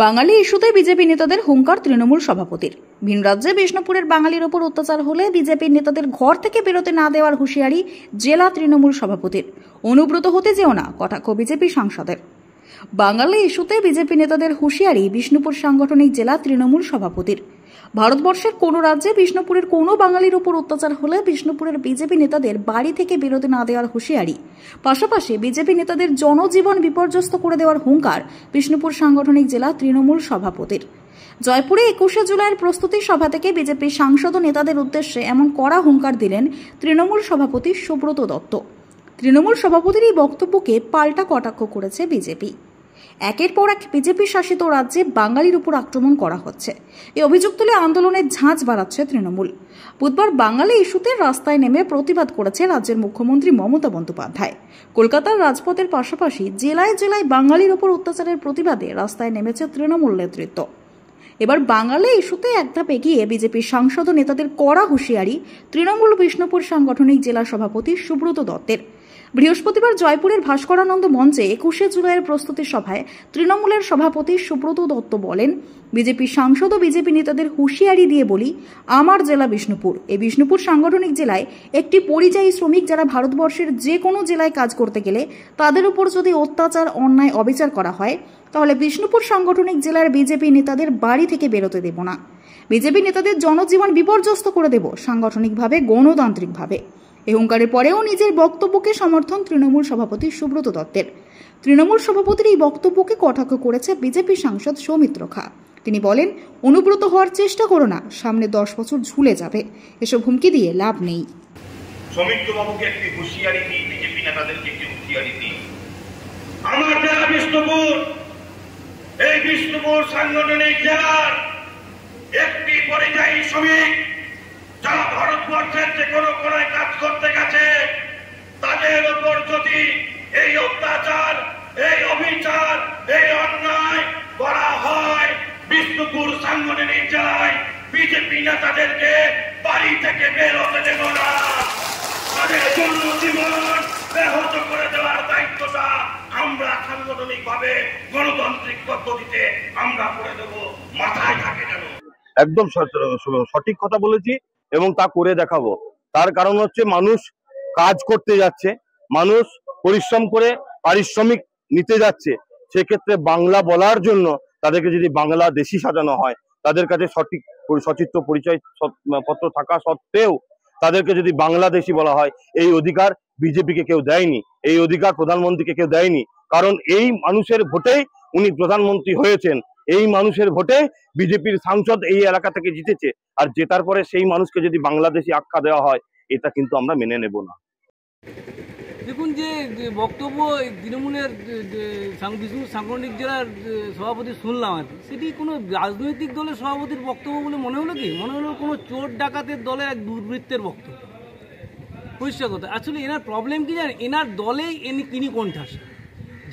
বাঙালি ইস্যুতে বিজেপি নেতাদের হুঙ্কার তৃণমূল সভাপতির। ভিন রাজ্যে বিষ্ণুপুরের বাঙালির ওপর অত্যাচার হলে বিজেপির নেতাদের ঘর থেকে বেরোতে না দেওয়ার হুঁশিয়ারি জেলা তৃণমূল সভাপতির। অনুব্রত হতে যেও না, কটাক্ষ বিজেপি সাংসদের। বাঙালি ইস্যুতে বিজেপি নেতাদের হুঁশিয়ারি বিষ্ণুপুর সাংগঠনিক জেলা তৃণমূল সভাপতির। ভারতবর্ষের কোনো রাজ্যে বিষ্ণুপুরের কোনো বাঙালির উপর অত্যাচার হলে বিষ্ণুপুরের বিজেপি নেতাদের বাড়ি থেকে বেরোতে না দেওয়ার হুঁশিয়ারি, পাশাপাশি বিজেপি নেতাদের জনজীবন বিপর্যস্ত করে দেওয়ার হুঙ্কার বিষ্ণুপুর সাংগঠনিক জেলা তৃণমূল সভাপতির। জয়পুরে 21শে জুলাইয়ের প্রস্তুতি সভা থেকে বিজেপি সাংসদ ও নেতাদের উদ্দেশ্যে এমন কড়া হুঙ্কার দিলেন তৃণমূল সভাপতি সুব্রত দত্ত। তৃণমূল সভাপতির এই বক্তব্যকে পাল্টা কটাক্ষ করেছে বিজেপি। একের পর এক বিজেপি শাসিত রাজ্যে বাঙালির উপর আক্রমণ করা হচ্ছে, এই অভিযোগ তুলে আন্দোলনের ঝাঁজ বাড়াচ্ছে তৃণমূল। বুধবার বাঙালি ইস্যুতে রাস্তায় নেমে প্রতিবাদ করেছে রাজ্যের মুখ্যমন্ত্রী মমতা বন্দ্যোপাধ্যায়। কলকাতার রাজপথের পাশাপাশি জেলায় জেলায় বাঙালির উপর অত্যাচারের প্রতিবাদে রাস্তায় নেমেছে তৃণমূল নেতৃত্ব। এবার বাঙালি ইস্যুতে এক ধাপ এগিয়ে বিজেপির সাংসদ ও নেতাদের কড়া হুঁশিয়ারি তৃণমূল বিষ্ণুপুর সাংগঠনিক জেলা সভাপতি সুব্রত দত্তের। বৃহস্পতিবার জয়পুরের ভাস্করানন্দ মঞ্চে 21শে জুলাইয়ের প্রস্তুতি সভায় তৃণমূলের সভাপতি সুব্রত দত্ত বলেন, বিজেপি সাংসদ ও বিজেপি নেতাদের হুঁশিয়ারি দিয়ে বলি, আমার জেলা বিষ্ণুপুর। এই বিষ্ণুপুর সাংগঠনিক জেলায় একটি পরিযায়ী শ্রমিক যারা ভারতবর্ষের যে কোনো জেলায় কাজ করতে গেলে তাদের উপর যদি অত্যাচার, অন্যায়, অবিচার করা হয় তাহলে বিষ্ণুপুর সাংগঠনিক জেলার বিজেপি নেতাদের বাড়ি থেকে বেরোতে দেব না। বিজেপি নেতাদের জনজীবন বিপর্যস্ত করে দেব, সাংগঠনিকভাবে, গণতান্ত্রিকভাবে। এই হুঙ্কারের পরেও নিজের বক্তব্যকে সমর্থন তৃণমূল সভাপতি সুব্রত দত্তের। তৃণমূল সভাপতির এই বক্তব্যকে কটাক্ষ করেছে বিজেপি সাংসদ সৌমিত্র খা। তিনি বলেন, অনুব্রত হওয়ার চেষ্টা করো না, সামনে 10 বছর ঝুলে যাবে, এসব হুমকি দিয়ে লাভ নেই। সৌমিত্র বাবুকে একটি হুঁশিয়ারি দিই, বিজেপি নেতাদেরকে একটি হুঁশিয়ারি দিই। আমার জেলা বিষ্ণুপুর, এই বিষ্ণুপুর সাংগঠনিক জেলার একটি পরিযায়ী শ্রমিক যারা ভারতবর্ষের যে কোনো কোনায় কাজ করতে গেছে তাদের উপর যদি এই অত্যাচার, এই অবিচার, এই অন্যায় করা হয়, বিষ্ণুপুর সাংগঠনিক জেলায় বিজেপি নেতাদেরকে বাড়ি থেকে বের হতে দেব না। তাদের জনজীবন ব্যাহত করে দেওয়ার দায়িত্বটা আমরা সাংগঠনিকভাবে, গণতান্ত্রিক পদ্ধতিতে আমরা করে দেব, মাথায় থাকে যেন। একদম সঠিক কথা বলেছি এবং তা করে দেখাবো। তার কারণ হচ্ছে মানুষ কাজ করতে যাচ্ছে, মানুষ পরিশ্রম করে পারিশ্রমিক নিতে যাচ্ছে, সেক্ষেত্রে বাংলা বলার জন্য তাদেরকে যদি বাংলাদেশি সাজানো হয়, তাদের কাছে সঠিক সচিত্র পরিচয় পত্র থাকা সত্ত্বেও তাদেরকে যদি বাংলাদেশি বলা হয়, এই অধিকার বিজেপিকে কেউ দেয়নি, এই অধিকার প্রধানমন্ত্রীকে কেউ দেয়নি। কারণ এই মানুষের ভোটেই উনি প্রধানমন্ত্রী হয়েছেন, এই মানুষের ভোটে বিজেপির সাংসদ এই এলাকা থেকে জিতেছে, আর জেতার পরে সেই মানুষকে যদি বাংলাদেশি আখ্যা দেওয়া হয়, এটা কিন্তু আমরা মেনে নেব না। দেখুন, যে বক্তব্য তৃণমূলের সাংগঠনিক জেলার সভাপতি শুনলাম আর কি, সেটি কোনো রাজনৈতিক দলের সভাপতির বক্তব্য বলে মনে হলো কি? মনে হলো কোনো চোর ডাকাতের দলের এক দুর্বৃত্তের বক্তব্য। পরিষ্কার কথা। আসলে এনার প্রবলেম কি জানেন? এনার দলেই তিনি কোণঠাসা,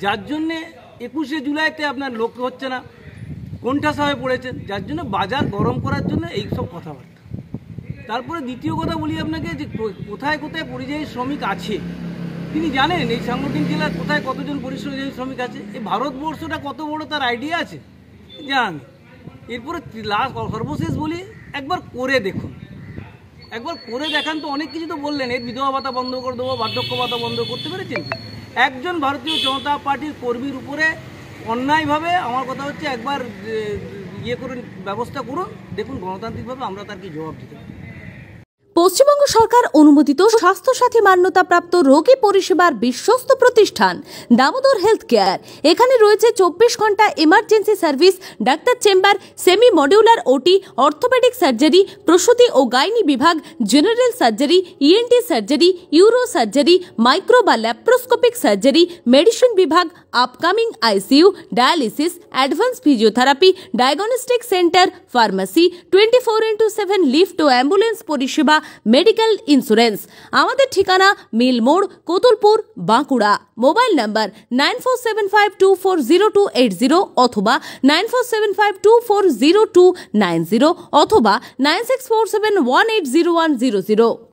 যার জন্যে 21শে জুলাইতে আপনার লোক হচ্ছে না, কোণঠাসা হয়ে পড়েছেন, যার জন্য বাজার গরম করার জন্য এইসব কথাবার্তা। তারপরে দ্বিতীয় কথা বলি আপনাকে, যে কোথায় কোথায় পরিযায়ী শ্রমিক আছে তিনি জানেন? এই সাংগঠনিক জেলার কোথায় কতজন পরিযায়ী শ্রমিক আছে? এই ভারতবর্ষটা কত বড় তার আইডিয়া আছে? জানেন। এরপরে সর্বশেষ বলি, একবার করে দেখুন, একবার করে দেখান তো। অনেক কিছু তো বললেন, এর বিধবা ভাতা বন্ধ করে দেবো, বার্ধক্য ভাতা বন্ধ করতে পেরেছেন? একজন ভারতীয় জনতা পার্টির কর্মীর উপরে অন্যায়ভাবে, আমার কথা হচ্ছে, একবার করুন, ব্যবস্থা করুন, দেখুন গণতান্ত্রিকভাবে আমরা তার কি জবাব দিতে পারি। পশ্চিমবঙ্গ সরকার অনুমোদিত স্বাস্থ্যসাথী মান্যতাপ্রাপ্ত রোগী পরিষেবার বিশ্বস্ত প্রতিষ্ঠান দামোদর হেলথ কেয়ার। এখানে রয়েছে 24 ঘন্টা emergency service, doctor chamber, semi modular OT, orthopedic surgery, প্রসূতি ও গাইনি বিভাগ, general surgery, ENT surgery, uro surgery, micro বা ল্যাপ্রোস্কোপিক সার্জারি, মেডিসিন বিভাগ, upcoming ICU, dialysis, advance physiotherapy, diagnostic centre, pharmacy, 24x7 lift ও ambulance পরিষেবা, medical insurance. আমাদের ঠিকানা মিল মোড়, কোতুলপুর, বাঁকুড়া। মোবাইল নাম্বার 9475240280 অথবা 9475240290 অথবা 9647180100।